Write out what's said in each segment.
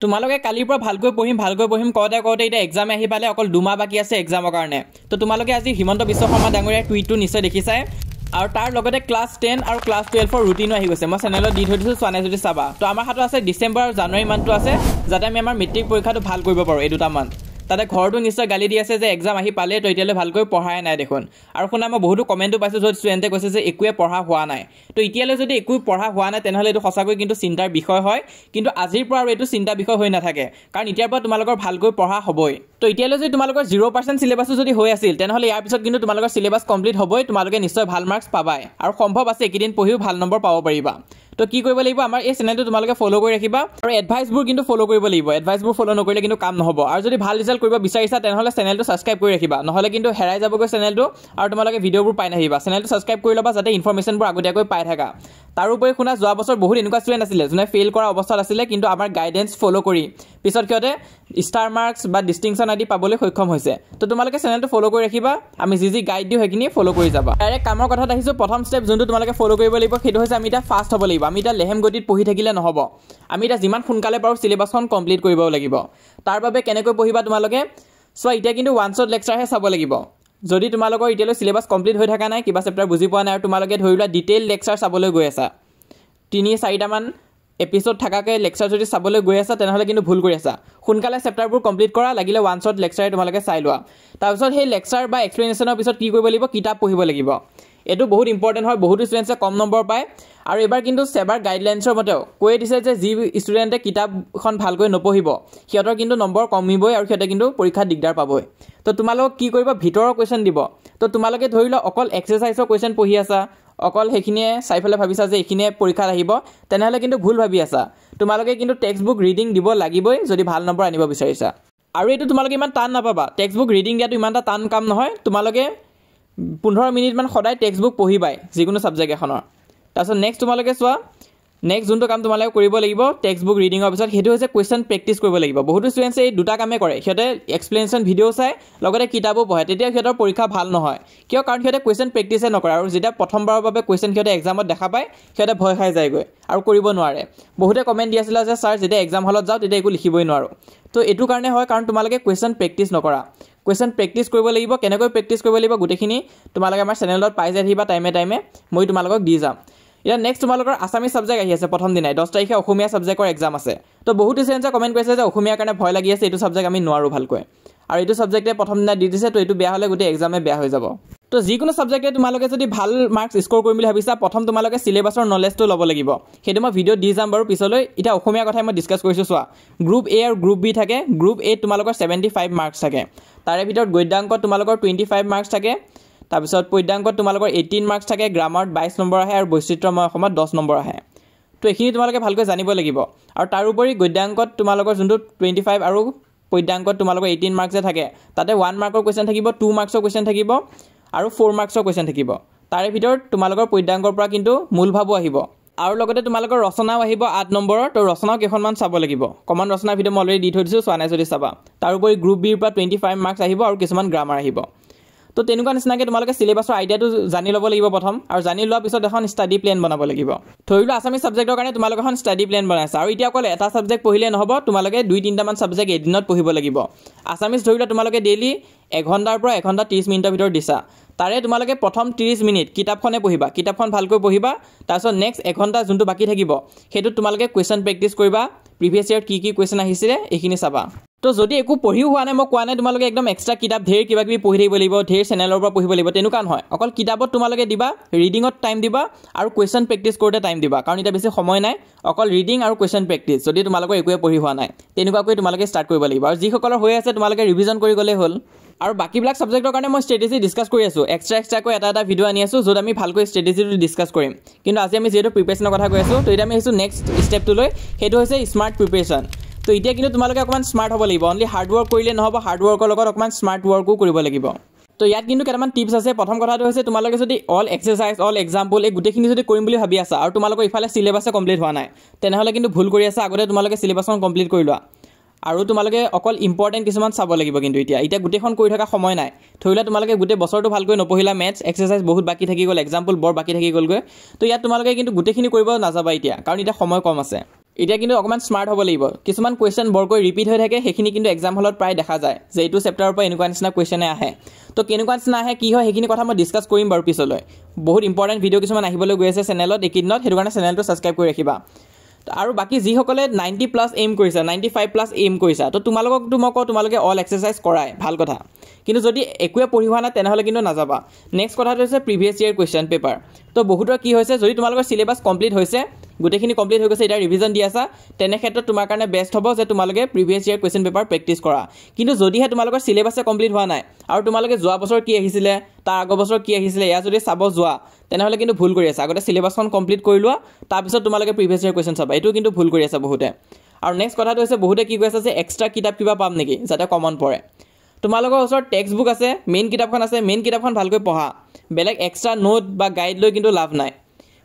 তোমালোকে কালিৰ পৰা ভালকৈ পঢ়িম কওঁতে এতিয়া এক্সাম আহি পালে অকল 2 মাহ বাকি আছে এক্সামৰ কাৰণে তো তোমালোকে আজি হিমন্ত বিশ্ব শৰ্মা ডাঙৰীয়াৰ টুইটটো নিশ্চয় দেখিছাই আৰু তাৰ লগতে ক্লাছ 10 আৰু ক্লাছ 12 ৰ ৰুটিনো আহি গৈছে মই চেনেলত দি থৈ দিছো চোৱা নাই যদি চাবা তো আমাৰ হাতত আছে ডিসেম্বৰ আৰু জানুৱাৰী মাহটো আছে যাতে আমি আমাৰ মেট্ৰিক পৰীক্ষাটো ভাল কৰিব পাৰো এই দুটা মাহ তাতে ঘৰটো নিশ্চয় গালি দি আছে যে এক্সাম আহি পালে তো এতিয়ালৈ ভালকৈ পঢ়াই নাই দেখোন আৰু শুনা মই বহুতো কমেন্টও পাইছো য'ত ষ্টুডেণ্টে কৈছে যে একোৱে পঢ়া হোৱা নাই তো এতিয়ালৈ যদি একো পঢ়া হোৱা নাই তেনেহলে এইটো সঁচাকৈ কিন্তু চিন্তাৰ বিষয় হয় কিন্তু আজিৰ পৰা আৰু এইটো চিন্তা বিষয় হৈ নাথাকে কাৰণ এতিয়াৰ পৰা তোমালোকৰ ভালকৈ পঢ়া হ'বই তো এতিয়ালৈ যদি তোমালোকৰ 0% সিলেবাসো যদি হৈ আছিল তেনেহলে ইয়াৰ পিছত কিন্তু তোমালোকৰ সিলেবাস কমপ্লিট হ'বই তোমালোকে নিশ্চয় ভাল মাৰ্কস পাবাই আৰু সম্ভৱ আছে একেদিন পঢ়িও ভাল নম্বৰ পাব পাৰিবা তো কি কৰিব লাগিব আমাৰ এই চেনেলটো তোমালোকে ফলো কৰি ৰাখিবা আৰু এডভাইসবোৰ কিন্তু ফলো কৰিব লাগিব এডভাইসবোৰ ফলো নকৰিলে কিন্তু কাম নহব আৰু যদি ভাল ৰিজাল্ট কৰিব বিচাৰিছা তেনেহলে চেনেলটো সাবস্ক্ৰাইব কৰি ৰাখিবা নহলে কিন্তু হেৰাই যাবগৈ চেনেলটো আৰু তোমালোকে ভিডিঅ'বোৰ পাই নাহিবা চেনেলটো সাবস্ক্ৰাইব কৰি লবা যাতে ইনফৰমেশনবোৰ আগতীয়াকৈ পাই থাকা তাৰ উপৰি শুনা যোৱা বছৰ বহুত এনেকুৱা ষ্টুডেণ্ট আছিল যোনে ফেইল কৰা অৱস্থাত আছিল কিন্তু আমাৰ গাইডেন্স ফলো কৰি পিছত কিয়তে ষ্টাৰ মাৰ্কস বা ডিস্টিংশন আদি পাবলৈ সক্ষম হৈছে তো তোমালোকে চেনেলটো ফলো কৰি ৰাখিবা আমি যি গাইড দিও হেকিনি ফলো কৰি যাবা ডাইৰেক্ট কামৰ কথাত আহিছো প্ৰথম স্টেপ যোনটো তোমালোকে ফলো কৰিব লাগিব সেইটো হৈছে আমি এটা ফাষ্ট হ'ব লাগিব আমি এটা লেহেম গতিত পঢ়ি থাকিলে নহব আমি এটা যিমান সোনকালে পাৰো সিলেবাসখন কমপ্লিট কৰিব লাগিব তাৰ বাবে কেনেকৈ পঢ়িবা তোমালোকে সো এতিয়া কিন্তু ওয়ান শট লেকচাৰ হে চাব লাগিব যদি তোমালোকৰ এতিয়ালৈ সিলেবাস কমপ্লিট হৈ থকা নাই কিবা চেপ্টাৰ বুজি পোৱা নাই আৰু তোমালোকে ধৰিলা ডিটেইল লেকচাৰ চাবলৈ গৈ আছা 3-4টা মান এপিসোড থাকাকে লেকচাৰ যদি চাবলৈ গৈ আছা তেনেহলে কিন্তু ভুল কৰি আছা সোনকালে চেপ্টাৰবোৰ কমপ্লিট কৰা লাগিলে ওয়ান শট লেকচাৰে তোমালোকে চাই লোৱা তাৰ পিছত সেই লেকচাৰ বা এক্সপ্লেনেশনৰ পিছত কি কৰিব লাগিব কিতাপ পঢ়িব লাগিব এটো বহুত ইম্পৰ্টেন্ট হয় বহুত ষ্টুডেন্টছে কম নম্বৰ পায় আৰু এবাৰ কিন্তু সেবাৰ গাইডলাইনছৰ মতেও কৈ দিছে যে যি ষ্টুডেন্টে কিতাপখন ভালকৈ নপঢ়িব সিহঁতৰ কিন্তু নম্বৰ কমিবই আৰু সিহঁতে কিন্তু পৰীক্ষা দিগদাৰ পাবই তো তোমালোক কি কৰিব ভিতৰৰ কোৱেশ্চন দিব তো তোমালোকে ধৰিলো অকল এক্সাৰসাইজৰ কোৱেশ্চন পঢ়ি আছা অকল হেখিনিয়ে চাইফালে ভাবিছা যে এখিনিয়ে পৰীক্ষাত আহিব তেনেহলে কিন্তু ভুল ভাবি আছা তোমালোকে কিন্তু টেক্সট বুক ৰিডিং দিব লাগিবই যদি ভাল নম্বৰ আনিব বিচাৰিছা আৰু এটো তোমালোকে ইমান টান নাপাবা টেক্সট বুক ৰিডিং দিয়াটো ইমানটা টান কাম নহয় তোমালোকে 15 মিনিট মান সদায় টেক্সট বুক পঢ়িবাই যিকোনো সাবজেক্ট এখনৰ তাৰছত নেক্সট তোমালোকে চোৱা নেক্সট যোনটো কাম তোমালোকে কৰিব লাগিব টেক্সট বুক ৰিডিংৰ পিছত হেতু হৈছে কোৱেশ্চন প্ৰেক্টিস কৰিব লাগিব বহুত ষ্টুডেন্টছে এই দুটা কামে কৰে সিহঁতে এক্সপ্লেনেশন ভিডিও চাই লগতে কিতাপও পঢ়ে তেতিয়া সিহঁতৰ পৰীক্ষা ভাল নহয় কিয় কাৰণ সিহঁতে কোৱেশ্চন প্ৰেক্টিসে নকৰে আৰু যেতিয়া প্ৰথমবাৰৰ বাবে কোৱেশ্চন সিহঁতে এক্সামত দেখা পায় সিহঁতে ভয় খাই যায়গৈ আৰু কৰিব নোৱাৰে বহুতে কমেন্ট দি আছিল যে স্যাৰ যেতিয়া এক্সাম হলত যাও তেতিয়া একো লিখিবই নোৱাৰো তো এটো কাৰণে হয় কাৰণ তোমালোকে কোৱেশ্চন প্ৰেক্টিস নকৰা কোৱেশ্চন প্ৰেক্টিস কৰিব লাগিব কেনেকৈ প্ৰেক্টিস কৰিব লাগিব গুটেখিনি তোমালোকে আমাৰ চেনেলত পাই যাই থাকিবা টাইমে মই তোমালোকক দি যাম এটা নেক্সট তোমালোকৰ আসামিজ সাবজেক্ট আহি আছে প্ৰথম দিনাই 10 তাৰিখে অসমীয়া সাবজেক্টৰ এক্সাম আছে তো বহুত ষ্টুডেন্টে কমেন্ট কৰিছে যে অসমীয়াৰ কাৰণে ভয় লাগি আছে এটো সাবজেক্ট আমি নোৱাৰো ভালকৈ আৰু এটো সাবজেক্টে প্ৰথম দিনা দি দিছে তো এটো বেয়া হলে গুটে এক্সামে বেয়া হৈ যাব তো যিকোনো সাবজেক্টে তোমালোকে যদি ভাল মাৰ্কস স্কোৰ কৰিম বুলি ভাবিছা প্ৰথম তোমালোকে সিলেবাসৰ নলেজটো ল'ব লাগিব হেতু মই ভিডিও দি যাম বাৰু পিছলৈ এটা অসমীয়া কথাই মই ডিসকাস কৰিছো চোৱা গ্ৰুপ এ আৰু গ্ৰুপ বি থাকে গ্ৰুপ এ তোমালোকৰ 75 মাৰ্কস থাকে তাৰে ভিতৰত গদ্যাংকত তোমালোকৰ 25 মাৰ্কস থাকে তাৰ পিছত পদ্যাংকত তোমালোকৰ 18 মাৰ্কস থাকে গ্ৰামাৰত 22 নম্বৰ আহে আৰু বৈচিত্ৰ্যময় অসমত 10 নম্বৰ আহে তো এখিনি তোমালোকে ভালকৈ জানিব লাগিব আৰু তাৰ উপৰি গদ্যাংকত তোমালোকৰ যোনটো 25 আৰু পদ্যাংকত তোমালোকৰ 18 মাৰ্কসে থাকে তাতে 1 মাৰ্কৰ কোৱেশ্চন থাকিব 2 মাৰ্কসৰ কোৱেশ্চন থাকিব আৰু 4 মাৰ্কসৰ কোৱেশ্চন থাকিব তাৰে ভিতৰত তোমালোকৰ পদ্যাংকৰ পৰা কিন্তু মূল ভাবো আহিব আৰু লগতে তোমালোকৰ ৰচনাও আহিব 8 নম্বৰৰ তো ৰচনাও কেখনমান চাব লাগিব কমন ৰচনা ভিডিও মই অলৰেডি দি থৈ দিছো চোৱা নাই যদি চাবা তাৰ উপৰি গ্ৰুপ বিৰ পৰা 25 মাৰ্কস আহিব আৰু কিছুমান গ্ৰামাৰ আহিব তো তেনুকা নিচিনাকে তোমালোকে সিলেবাসৰ আইডিয়াটো জানি ল'ব লাগিব প্ৰথম আৰু জানি লোৱাৰ পিছত এখন ষ্টাডি প্ল্যান বনাব লাগিব ধৰিলো আসামিজ সাবজেক্টৰ কাৰণে তোমালোকে এখন ষ্টাডি প্ল্যান বনাইছা আৰু এতিয়া অকল এটা সাবজেক্ট পঢ়িলে নহব তোমালোকে 2-3টা মান সাবজেক্ট এদিনত পঢ়িব লাগিব আসামিজ ধৰিলো তোমালোকে ডেইলি 1 ঘণ্টাৰ পৰা 1 ঘণ্টা 30 মিনিটৰ ভিতৰত দিছা তাৰে তোমালোকে প্ৰথম 30 মিনিট কিতাপখনে পঢ়িবা কিতাপখন ভালকৈ পঢ়িবা তাৰছত নেক্সট 1 ঘণ্টা যোনটো বাকি থাকিব হেতু তোমালোকে কোৱেশ্চন প্ৰেক্টিস কৰিবা প্ৰিভিয়াস ইয়াৰ কি কোৱেশ্চন আহিছিলে এখিনি চাবা তো যদি একো পঢ়িও হোৱা নাই মই কোৱা নাই তোমালোকে একদম এক্সট্ৰা কিতাপ ধেৰ কিবা কিবি পঢ়ি থাকিব লাগিব ধেৰ চেনেলৰ পৰা পঢ়িব লাগিব তেনুকা নহয় অকল কিতাপত তোমালোকে দিবা ৰিডিংত টাইম দিবা আৰু কোৱেশ্চন প্ৰেক্টিস কৰোতে টাইম দিবা কাৰণ এটা বেছি সময় নাই অকল ৰিডিং আৰু কোৱেশ্চন প্ৰেক্টিস যদি তোমালোকৰ একোৱে পঢ়ি হোৱা নাই তেনুকাকৈ তোমালোকে ষ্টাৰ্ট কৰিব লাগিব আৰু যিসকলৰ হৈ আছে তোমালোকে ৰিভিজন কৰি গলে হ'ল আৰু বাকিবিলাক সাবজেক্টৰ কাৰণে মই ষ্ট্ৰেটেজি ডিসকাস কৰি আছো এক্সট্ৰা কৈ এটা ভিডিও আনি আছো যত আমি ভালকৈ ষ্ট্ৰেটেজিটো ডিসকাস কৰিম কিন্তু আজি আমি যেটো প্ৰিপাৰেচনৰ কথা কৈ আছো তো এটা আমি হিছো নেক্সট ষ্টেপটো লৈ হেতু হৈছে স্মাৰ্ট প্ৰিপাৰেচন তো এতিয়া কিন্তু তোমালোকে অকমান স্মাৰ্ট হ'ব লাগিব অনলি হাৰ্ড ওয়াৰ্ক কৰিলে নহব হাৰ্ড ওয়াৰ্কৰ লগত অকমান স্মাৰ্ট ওয়াৰ্কও কৰিব লাগিব তো ইয়াত কিন্তু কেটামান টিপস আছে প্ৰথম কথাটো হৈছে তোমালোকে যদি অল এক্সাৰসাইজ অল এক্সাম্পল এই গুটেখিনি যদি কৰিম বুলি ভাবি আছা আৰু তোমালোকৰ ইফালে সিলেবাসে কমপ্লিট হোৱা নাই তেনেহলে কিন্তু ভুল কৰি আছা আগতে তোমালোকে সিলেবাসখন কমপ্লিট কৰি লোৱা আৰু তোমালোকে অকল ইম্পৰ্টেন্ট কিছুমান চাব লাগিব কিন্তু এতিয়া গুটেখন কৰি থকা সময় নাই থৈলা তোমালোকে গুটে বছৰটো ভালকৈ নপঢ়িলা ম্যাথছ এক্সাৰসাইজ বহুত বাকি থাকি গল এক্সাম্পল বৰ বাকি থাকি গলগৈ তো ইয়াত তোমালোকে কিন্তু গুটেখিনি কৰিব নাযাবা এতিয়া কাৰণ এটা সময় কম আছে এতিয়া কিন্তু অকমান স্মাৰ্ট হ'ব লাগিব কিছুমান কোৱেশ্চন বৰকৈ ৰিপিট হৈ থাকে সেইখিনি কিন্তু এক্সাম হলত প্ৰায় দেখা যায় যে এইটো চেপ্টাৰৰ পৰা এনেকুৱা নিচিনা কোৱেশ্চনে আহে তো কেনেকুৱা নিচিনা আহে কি হয় সেইখিনি কথা মই ডিসকাস কৰিম বাৰু পিছলৈ বহুত ইম্পৰ্টেন্ট ভিডিও কিছুমান আহিবলৈ গৈ আছে চেনেলত একিদিনত হেতু কাৰণে চেনেলটো সাবস্ক্ৰাইব কৰি ৰাখিবা আৰু বাকি যি সকলে 90 প্লাস এম কৰিছা 95 প্লাস এম কৰিছা তো তোমালোকক মই কও তোমালোকে অল এক্সাৰসাইজ কৰায় ভাল কথা কিন্তু যদি একোৱে পঢ়িৱা না তেনেহলে কিন্তু নাযাবা নেক্সট কথাটো হৈছে প্ৰিভিয়াস ইয়াৰ কোৱেশ্চন পেপাৰ তো বহুতৰ কি হৈছে যদি তোমালোকৰ সিলেবাস কমপ্লিট হৈছে গুটেখিনি কমপ্লিট হৈ গৈছে এটা ৰিভিজন দি আছা তেনে ক্ষেত্ৰত তোমাৰ কাৰণে বেষ্ট হ'ব যে তোমালোকে প্ৰিভিয়াস ইয়াৰ কোৱেশ্চন পেপাৰ প্ৰেক্টিস কৰা কিন্তু যদিহে তোমালোকৰ সিলেবাসে কমপ্লিট হোৱা নাই আৰু তোমালোকে যোৱা বছৰ কি আহিছিলে তাৰ আগৰ বছৰ কি আহিছিলে ইয়া যদি চাব যোৱা তেনেহলে কিন্তু ভুল কৰি আছে আগতে সিলেবাসখন কমপ্লিট কৰি লোৱা তাৰ পিছত তোমালোকে প্ৰিভিয়াস ইয়াৰ কোৱেশ্চন চাবা এটো কিন্তু ভুল কৰি আছে বহুতে আৰু নেক্সট কথাটো হৈছে বহুতে কি কৈছে যে এক্সট্ৰা কিতাপ কিবা পাম নেকি যাতে কমন পৰে তোমালোকৰ ওচৰত টেক্সট বুক আছে মেইন কিতাপখন আছে মেইন কিতাপখন ভালকৈ পঢ়া বেলেগ এক্সট্ৰা নোট বা গাইড লৈ কিন্তু লাভ নাই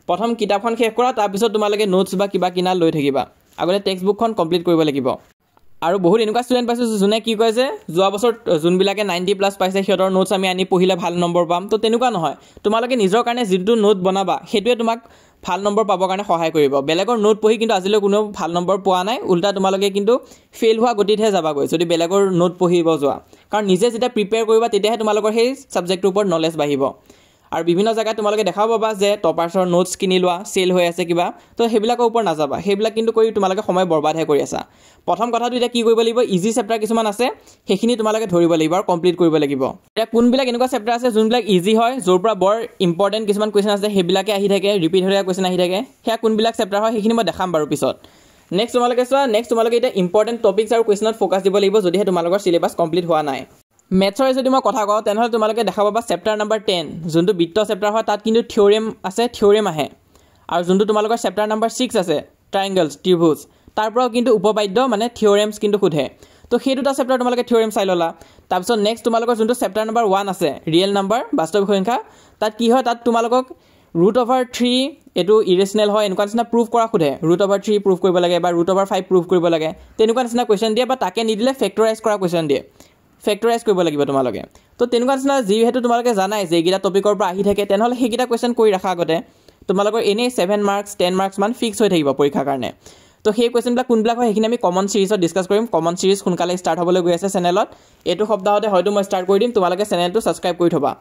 প্ৰথম কিতাপখন শেষ কৰা তাৰ পিছত তোমালোকে নোটছ বা কিবা কিনা লৈ থাকিবা আগতে টেক্সট বুকখন কমপ্লিট কৰিব লাগিব আৰু বহুত এনেকুৱা ষ্টুডেন্ট পাইছো যোনে কি কয় যে যোৱা বছৰ যোনবিলাকে 90 প্লাস পাইছে সিহঁতৰ নোটছ আমি আনি পঢ়িলে ভাল নম্বৰ পাম তো তেনেকুৱা নহয় তোমালোকে নিজৰ কাৰণে যিটো নোট বনাবা হেতুৱে তোমাক ভাল নম্বৰ পাবৰ কাৰণে সহায় কৰিব বেলেগৰ নোট পঢ়ি কিন্তু আজিলৈ কোনো ভাল নম্বৰ পোৱা নাই উল্টা তোমালোকে কিন্তু ফেল হোৱা গতিতহে যাবাগৈ যদি বেলেগৰ নোট পঢ়িব যোৱা কাৰণ নিজে যেটা প্ৰিপেয়াৰ কৰিবা তেতিয়াহে তোমালোকৰ সেই সাবজেক্টৰ ওপৰত নলেজ বাঢ়িব আৰু বিভিন্ন জায়গা তোমালোকে দেখাব পাবা যে টপাৰ্ছৰ নোটছ কিনি লোৱা সেল হৈ আছে কিবা তো হেবিলাকৰ ওপৰত নাযাবা হেবিলাক কিন্তু কৰি তোমালোকে সময় বৰবাদহে কৰি আছা প্ৰথম কথাটো এটা কি কৰিব লাগিব ইজি চেপ্টাৰ কিছুমান আছে হেখিনি তোমালোকে ধৰিব লাগিব আৰু কমপ্লিট কৰিব লাগিব এটা কোনবিলাক এনেকুৱা চেপ্টাৰ আছে যোনবিলাক ইজি হয় জোৰ পৰা বৰ ইম্পৰ্টেন্ট কিছুমান কোৱেশ্চন আছে হেবিলাকে আহি থাকে ৰিপিট হৈ থকা কোৱেশ্চন আহি থাকে হেয়া কোনবিলাক চেপ্টাৰ হয় হেখিনি মই দেখাম বাৰু পিছত নেক্সট তোমালোকে এটা ইম্পৰ্টেন্ট টপিকছ আৰু কোৱেশ্চনত ফোকাস দিব লাগিব যদিহে তোমালোকৰ সিলেবাস কমপ্লিট হোৱা নাই মেথছৰ যদি মই কথা কওঁ তেনেহলে তোমালোকে দেখা পাবা চেপ্টাৰ নম্বৰ 10 যোনটো বিত্ত চেপ্টাৰ হয় তাত কিন্তু থিওৰেম আছে থিওৰেম আহে আৰু যোনটো তোমালোকৰ চেপ্টাৰ নম্বৰ 6 আছে ট্ৰায়াঙ্গলছ ত্ৰিভুজ তাৰ পৰাও কিন্তু উপপাদ্য মানে থিওৰেমছ কিন্তু খুধে তো সেই দুটা চেপ্টাৰ তোমালোকে থিওৰেম চাই ললা তাৰ পিছত নেক্সট তোমালোকৰ যোনটো চেপ্টাৰ নম্বৰ 1 আছে ৰিয়েল নম্বৰ বাস্তৱিক সংখ্যা তাত কি হয় তাত তোমালোকক √3 এটো ইৰেশনাল হয় এনেকুৱা নিচিনা প্ৰুফ কৰা খুধে √3 প্ৰুফ কৰিব লাগে বা √5 প্ৰুফ কৰিব লাগে তেনেকুৱা নিচিনা কোৱেশ্চন দিয়ে বা তাকে নিদিলে ফেক্টৰাইজ কৰা কোৱেশ্চন দিয়ে ফেক্টৰাইজ কৰিব লাগিব তোমালোকে তো তেনেকুৱা নিচিনা যিহেতু তোমালোকে জানাই যে এইগিটা টপিকৰ পৰা আহি থাকে তেনেহলে হেগিটা কোৱেশ্চন কৰি ৰাখা আগতে তোমালোকৰ এনে 7 মাৰ্কস 10 মাৰ্কস মান ফিক্স হৈ থাকিব পৰীক্ষাৰ কাৰণে তো সেই কোৱেশ্চনবিলাক কোনবিলাক হয় হেখিনি আমি কমন সিৰিজত ডিসকাস কৰিম কমন সিৰিজ সোনকালে স্টাৰ্ট হ'বলৈ গৈ আছে চেনেলত এটো সপ্তাহতে হয়তো মই স্টাৰ্ট কৰি দিম তোমালোকে চেনেলটো সাবস্ক্ৰাইব কৰি থবা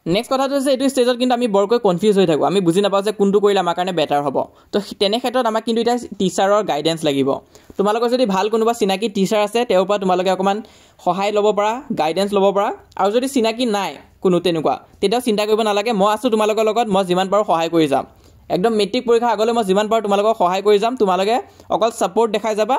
নেক্সট কথাটো হৈছে এটো ষ্টেজত কিন্তু আমি বৰকৈ কনফিউজ হৈ থাকো আমি বুজি নাপাও যে কোনটো কৰিলে আমাৰ কাৰণে বেটাৰ হ'ব তো তেনে ক্ষেত্ৰত আমাক কিন্তু এটা টিচাৰৰ গাইডেন্স লাগিব তোমালোকৰ যদি ভাল কোনোবা চিনাকি টিচাৰ আছে তেওঁৰ পৰা তোমালোকে অকমান সহায় ল'ব পৰা গাইডেন্স ল'ব পৰা আৰু যদি চিনাকি নাই কোনো তেনেকুৱা তেতিয়া চিন্তা কৰিব নালাগে মই আছো তোমালোকৰ লগত মই যিমান পাৰো সহায় কৰি যাম একদম মেট্ৰিক পৰীক্ষা আগলৈ মই যিমান পাৰো তোমালোকক সহায় কৰি যাম তোমালোকে অকল সাপোৰ্ট দেখাই যাবা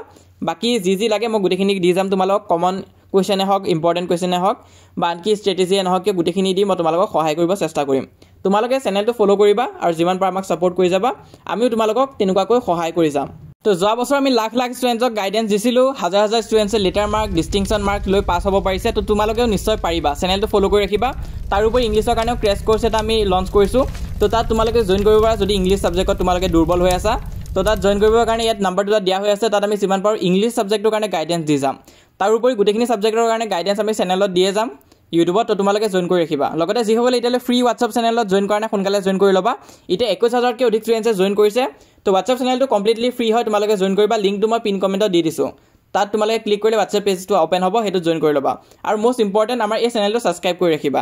বাকি যি লাগে মই গুটেখিনি দি যাম তোমালোকক কমন কোৱেশ্চনে হক ইম্পৰ্টেন্ট কোৱেশ্চনে হক বা আনকি ষ্ট্ৰেটেজি নহক কি গুটেখিনি দি মই তোমালোকক সহায় কৰিব চেষ্টা কৰিম তোমালোকে চেনেলটো ফলো কৰিবা আৰু যিমান পাৰো আমাক সাপোৰ্ট কৰি যাবা আমিও তোমালোকক তেনেকুৱাকৈ সহায় কৰি যাম তো যোৱা বছৰ আমি লাখ ষ্টুডেন্টক গাইডেন্স দিছিলো হাজাৰ ষ্টুডেন্টে লেটাৰ মাৰ্ক ডিস্টিংশন মাৰ্ক লৈ পাছ হ'ব পাৰিছে তো তোমালোকেও নিশ্চয় পাৰিবা চেনেলটো ফলো কৰি ৰাখিবা তাৰ উপৰি ইংলিছৰ কাৰণে ক্ৰেশ কোৰ্স এটা আমি লঞ্চ কৰিছো তো তাত তোমালোকে জয়েন কৰিব পাৰা যদি ইংলিছ সাবজেক্টত তোমালোকে দুৰ্বল হৈ আছা তো তাত জয়েন কৰিবৰ কাৰণে ইয়াত নাম্বাৰ দুটা দিয়া হৈ আছে তাত আমি যিমান পাৰো ইংলিছ সাবজেক্টৰ কাৰণে গাইডেন্স দি যাম তাৰ উপৰি গুটেখিনি সাবজেক্টৰ কাৰণে গাইডেন্স আমি চেনেলত দিয়ে যাম ইউটিউবত তো তোমালোকে জয়েন কৰি ৰাখিবা লগতে যি হ'বলে ইটালে ফ্ৰী WhatsApp চেনেলত জয়েন কাৰণে সোনকালে জয়েন কৰি লবা ইতে 21000 কে অধিক ষ্টুডেন্টে জয়েন কৰিছে তো WhatsApp চেনেলটো কমপ্লিটলি ফ্ৰী হয় তোমালোকে জয়েন কৰিবা লিংকটো মই পিন কমেন্টত দি দিছো তাত তোমালোকে ক্লিক কৰিলে WhatsApp পেজটো ওপেন হ'ব হেতু জয়েন কৰি লবা আৰু মোষ্ট ইম্পৰ্টেন্ট আমাৰ এই চেনেলটো সাবস্ক্ৰাইব কৰি ৰাখিবা